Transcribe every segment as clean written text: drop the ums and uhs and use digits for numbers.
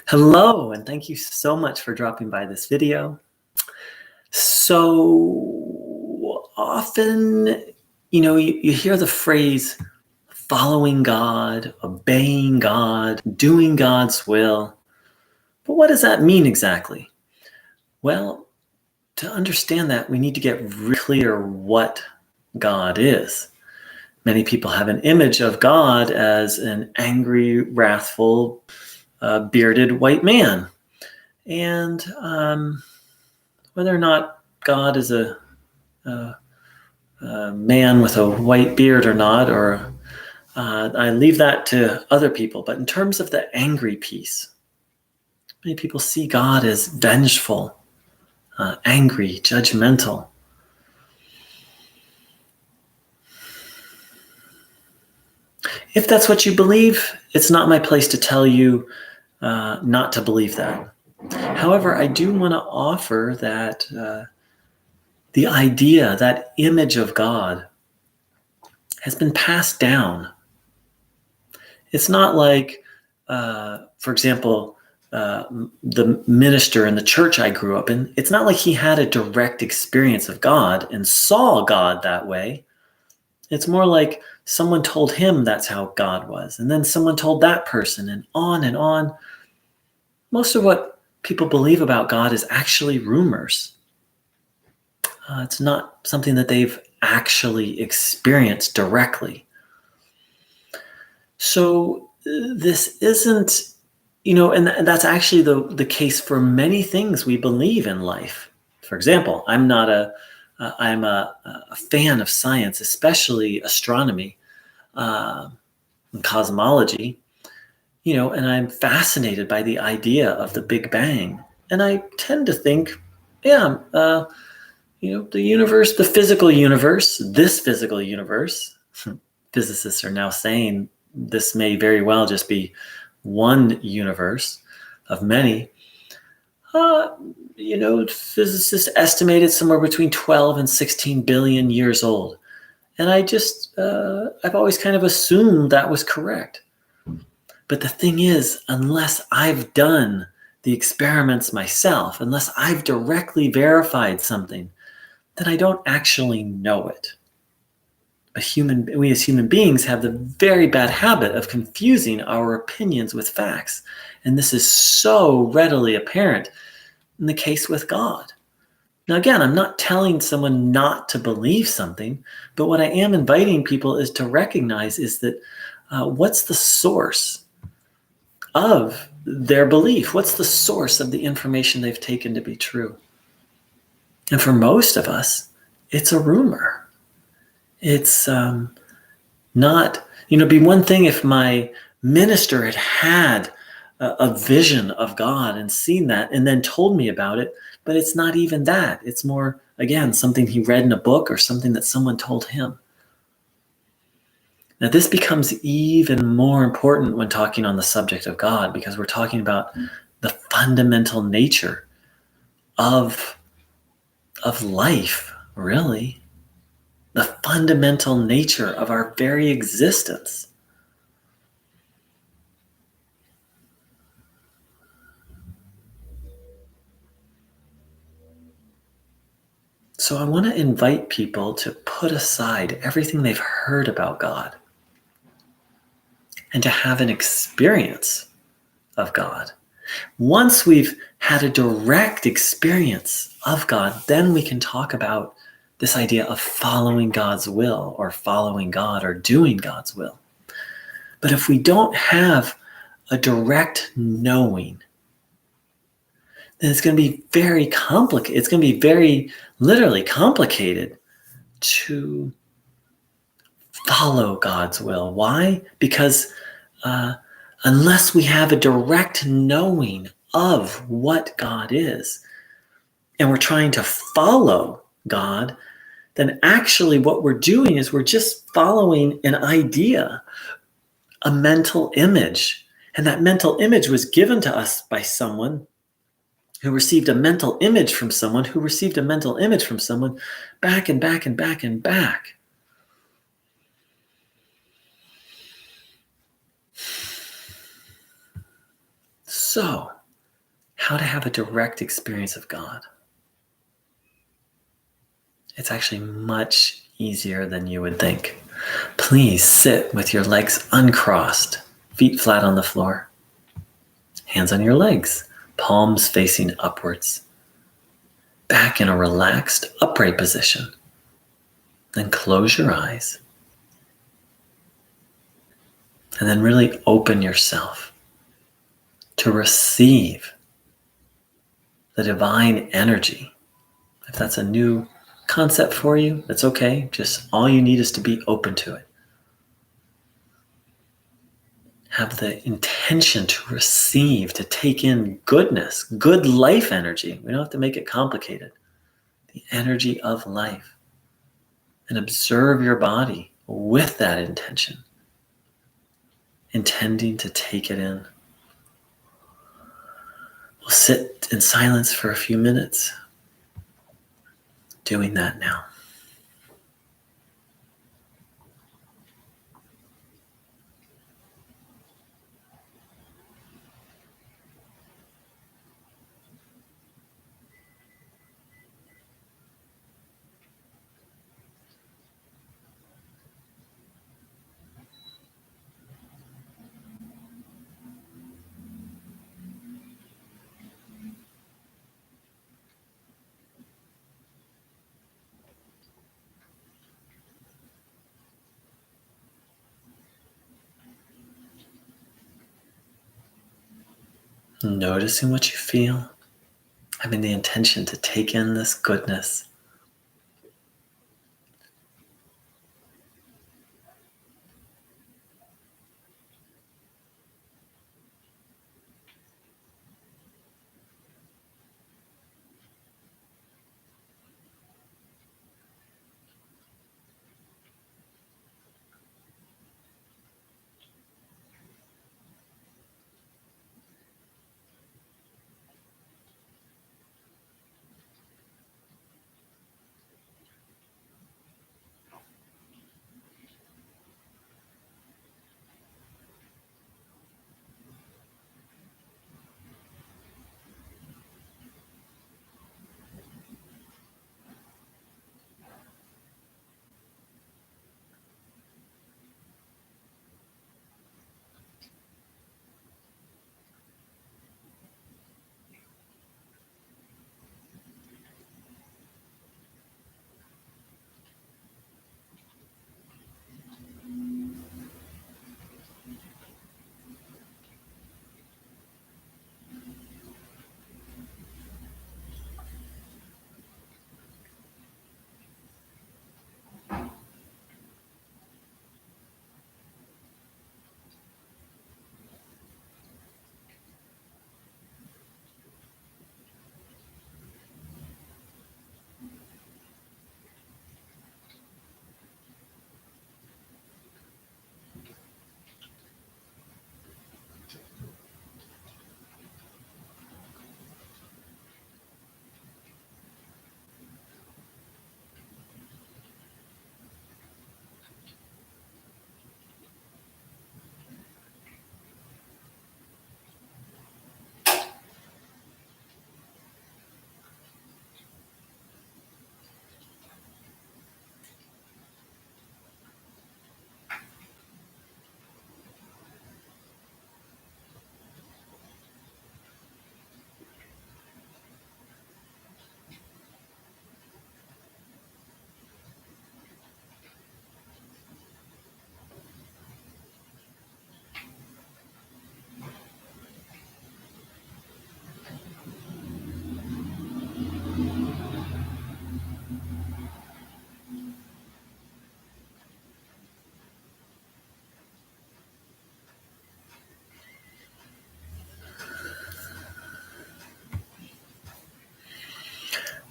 Hello, and thank you so much for dropping by this video. So often, you hear the phrase following God, obeying God, doing God's will. But what does that mean exactly? Well, to understand that, we need to get really clear what God is. Many people have an image of God as an angry, wrathful, bearded white man. And whether or not God is a man with a white beard or not, or I leave that to other people. But in terms of the angry piece, many people see God as vengeful, angry, judgmental. If that's what you believe, it's not my place to tell you not to believe that. However, I do want to offer that the idea, that image of God, has been passed down. It's not like, for example, the minister in the church I grew up in, it's not like he had a direct experience of God and saw God that way. It's more like someone told him that's how God was. And then someone told that person, and on and on. Most of what people believe about God is actually rumors. It's not something that they've actually experienced directly. So this isn't, and that's actually the case for many things we believe in life. For example, I'm a fan of science, especially astronomy and cosmology, and I'm fascinated by the idea of the Big Bang. And I tend to think, the universe, the physical universe, this physical universe, physicists are now saying this may very well just be one universe of many. Physicists estimated somewhere between 12 and 16 billion years old. And I've always kind of assumed that was correct. But the thing is, unless I've done the experiments myself, unless I've directly verified something, then I don't actually know it. We as human beings have the very bad habit of confusing our opinions with facts. And this is so readily apparent in the case with God. Now, again, I'm not telling someone not to believe something, but what I am inviting people is to recognize is that what's the source of their belief? What's the source of the information they've taken to be true? And for most of us, it's a rumor. It's not, it'd be one thing if my minister had a vision of God and seen that and then told me about it, but it's not even that. It's more, again, something he read in a book or something that someone told him. Now, this becomes even more important when talking on the subject of God, because we're talking about the fundamental nature of life, really. The fundamental nature of our very existence. So I want to invite people to put aside everything they've heard about God and to have an experience of God. Once we've had a direct experience of God, then we can talk about this idea of following God's will or following God or doing God's will. But if we don't have a direct knowing, then it's going to be very complicated. It's going to be very literally complicated to follow God's will. Why? Because unless we have a direct knowing of what God is, and we're trying to follow God, then actually what we're doing is we're just following an idea, a mental image. And that mental image was given to us by someone who received a mental image from someone who received a mental image from someone back and back and back and back. So, how to have a direct experience of God. It's actually much easier than you would think. Please sit with your legs uncrossed, feet flat on the floor, hands on your legs, palms facing upwards, back in a relaxed, upright position. Then close your eyes. And then really open yourself to receive the divine energy. If that's a new concept for you, that's okay. Just all you need is to be open to it. Have the intention to receive, to take in goodness, good life energy. We don't have to make it complicated. The energy of life. And observe your body with that intention, intending to take it in. We'll sit in silence for a few minutes, doing that now. Noticing what you feel, having the intention to take in this goodness.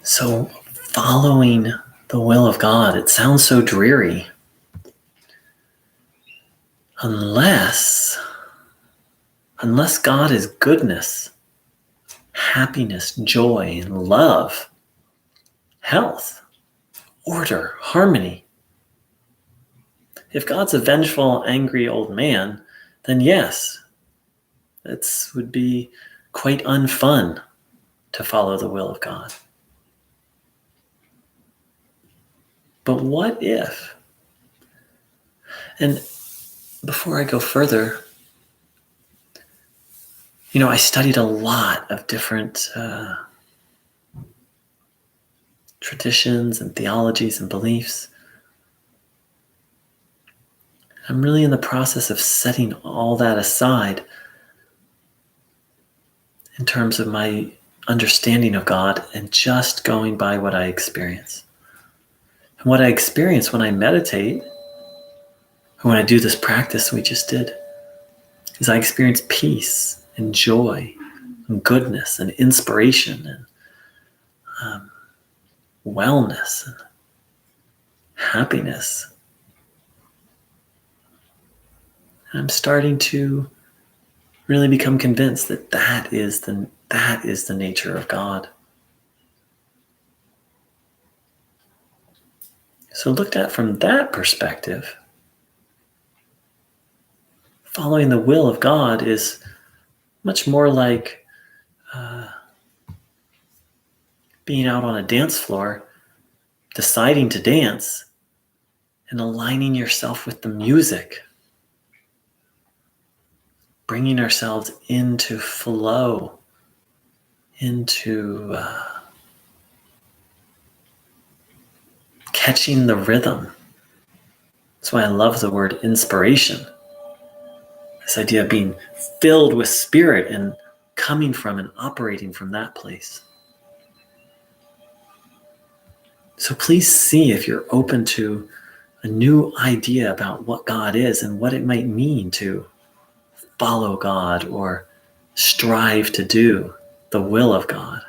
So following the will of God, it sounds so dreary. Unless God is goodness, happiness, joy, and love, health, order, harmony. If God's a vengeful, angry old man, then yes, it would be quite unfun to follow the will of God. But what if? And before I go further, I studied a lot of different traditions and theologies and beliefs. I'm really in the process of setting all that aside in terms of my understanding of God and just going by what I experience. And what I experience when I meditate, or when I do this practice we just did, is I experience peace and joy and goodness and inspiration and wellness and happiness. And I'm starting to really become convinced that that is the nature of God. So looked at from that perspective, following the will of God is much more like being out on a dance floor, deciding to dance, and aligning yourself with the music, bringing ourselves into flow, into catching the rhythm. That's why I love the word inspiration. This idea of being filled with spirit and coming from and operating from that place. So please see if you're open to a new idea about what God is and what it might mean to follow God or strive to do the will of God.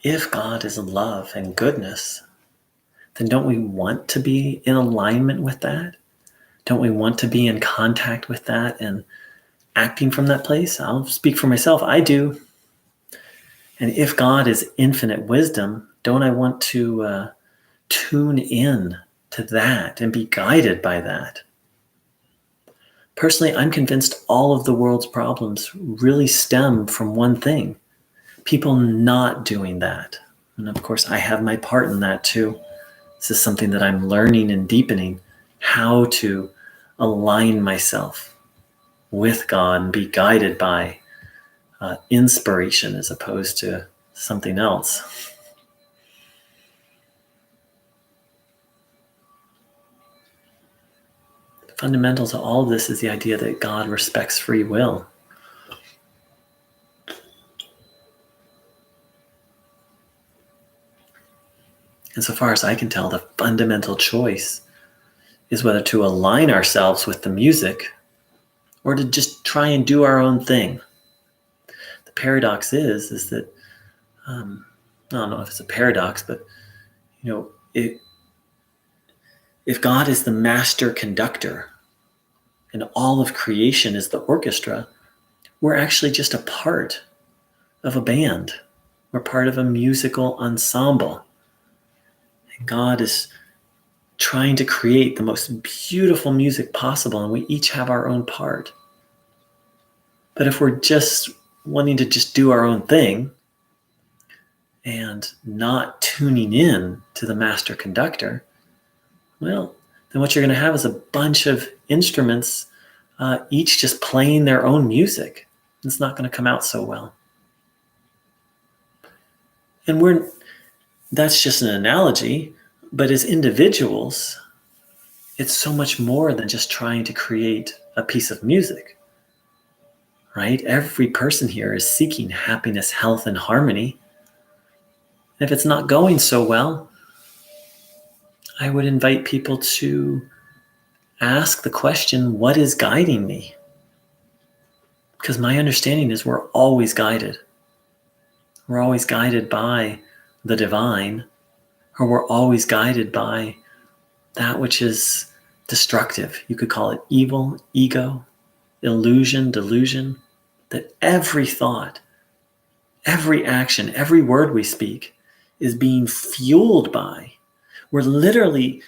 If God is love and goodness, then don't we want to be in alignment with that? Don't we want to be in contact with that and acting from that place? I'll speak for myself. I do. And if God is infinite wisdom, don't I want to tune in to that and be guided by that? Personally, I'm convinced all of the world's problems really stem from one thing: people not doing that. And of course, I have my part in that too. This is something that I'm learning and deepening, how to align myself with God and be guided by inspiration as opposed to something else. Fundamental to all of this is the idea that God respects free will. And so far as I can tell, the fundamental choice is whether to align ourselves with the music or to just try and do our own thing. The paradox is that, I don't know if it's a paradox, but if God is the master conductor and all of creation is the orchestra, we're actually just a part of a band. We're part of a musical ensemble. And God is trying to create the most beautiful music possible, and we each have our own part. But if we're just wanting to just do our own thing and not tuning in to the master conductor, well, then what you're going to have is a bunch of instruments, each just playing their own music. It's not going to come out so well. And that's just an analogy, but as individuals, it's so much more than just trying to create a piece of music, right? Every person here is seeking happiness, health, and harmony. If it's not going so well, I would invite people to ask the question, what is guiding me? Because my understanding is we're always guided. We're always guided by the divine, or we're always guided by that which is destructive. You could call it evil, ego, illusion, delusion. That every thought, every action, every word we speak is being fueled by. We're literally,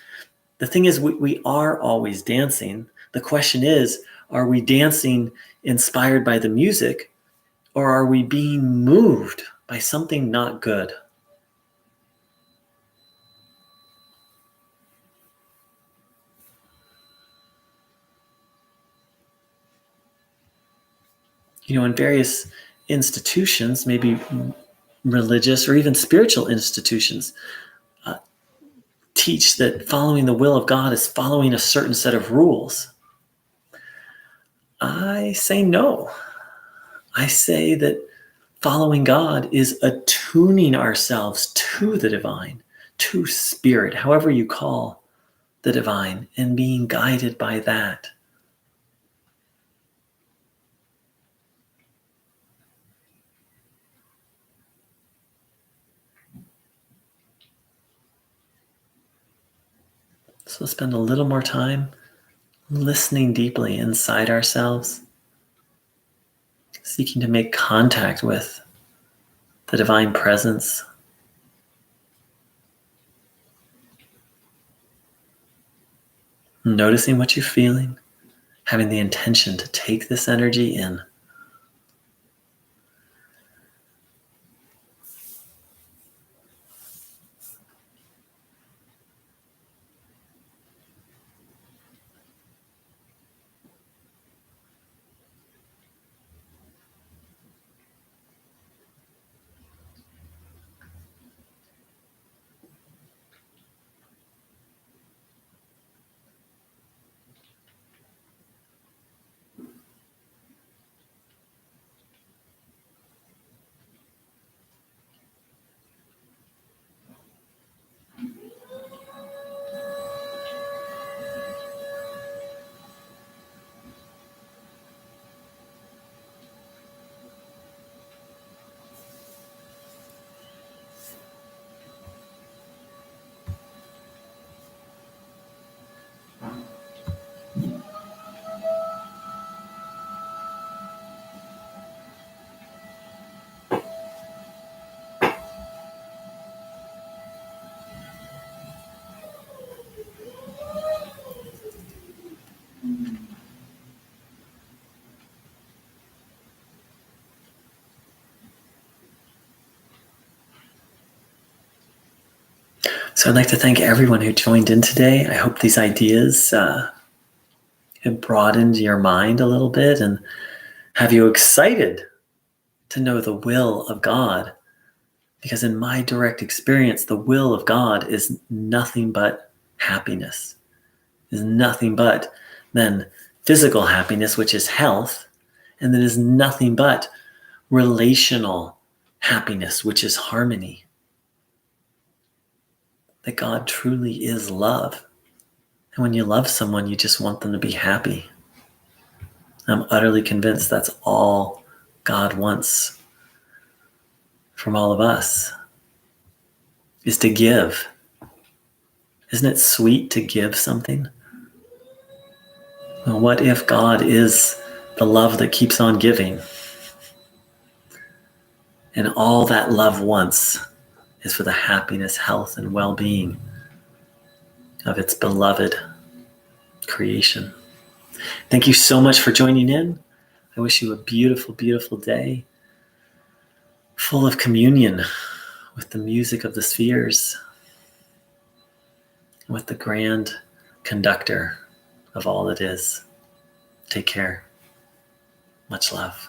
the thing is, we are always dancing. The question is, are we dancing inspired by the music, or are we being moved by something not good? In various institutions, maybe religious or even spiritual institutions, teach that following the will of God is following a certain set of rules. I say no. I say that following God is attuning ourselves to the divine, to spirit, however you call the divine, and being guided by that. So spend a little more time listening deeply inside ourselves, seeking to make contact with the divine presence. Noticing what you're feeling, having the intention to take this energy in. So I'd like to thank everyone who joined in today. I hope these ideas have broadened your mind a little bit and have you excited to know the will of God Because in my direct experience, the will of God is nothing but happiness, is nothing but then physical happiness, which is health, and then is nothing but relational happiness, which is harmony. That God truly is love. And when you love someone, you just want them to be happy. I'm utterly convinced that's all God wants from all of us, is to give. Isn't it sweet to give something? Well, what if God is the love that keeps on giving? And all that love wants is for the happiness, health, and well-being of its beloved creation. Thank you so much for joining in. I wish you a beautiful, beautiful day, full of communion with the music of the spheres, with the grand conductor of all that is. Take care. Much love.